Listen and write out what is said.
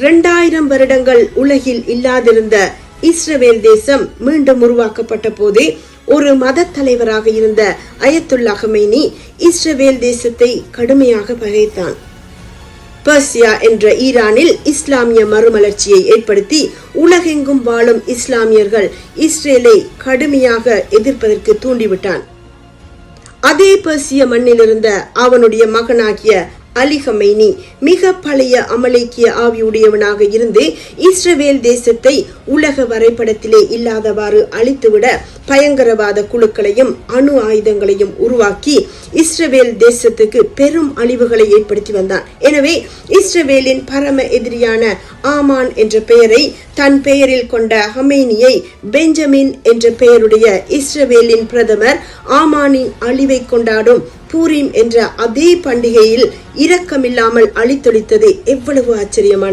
2000 வருடங்கள் உலகில் இல்லாதிருந்த இஸ்ரவேல் தேசம் மீண்டும் உருவாக்கப்பட்ட போதே ஒரு மத தலைவராக இருந்த அயத்துல்லா ஹமேனி இஸ்ரவேல் தேசத்தை கடுமையாக பகைத்தான். பெர்சியா என்ற ஈரானில் இஸ்லாமிய மறுமலர்ச்சியை ஏற்படுத்தி உலகெங்கும் வாழும் இஸ்லாமியர்கள் இஸ்ரேலை கடுமையாக எதிர்ப்பதற்கு தூண்டிவிட்டான். அதே பெர்சிய மண்ணிலிருந்த அவனுடைய மகனாகிய அலி ஹமேனி மிக பழைய அமலேக்கிய ஆவியுடையவனாக இருந்து இஸ்ரவேல் தேசத்தை உலக வரைபடத்திலே இல்லாதவாறு அழித்துவிட பயங்கரவாத குழுக்களையும் அணு ஆயுதங்களையும் உருவாக்கி இஸ்ரவேல் தேசத்துக்கு பெரும் அழிவுகளை ஏற்படுத்தி வந்தான். எனவே இஸ்ரவேலின் பரம எதிரியான ஆமான் என்ற பெயரை தன் பெயரில் கொண்ட ஹமேனியை பெஞ்சமின் என்ற பெயருடைய இஸ்ரவேலின் பிரதமர் ஆமானின் அழிவை கொண்டாடும் பூரீம் என்ற அதே பண்டிகையில் இரக்கமில்லாமல் அழித்தொழித்தது எவ்வளவு ஆச்சரியமானது!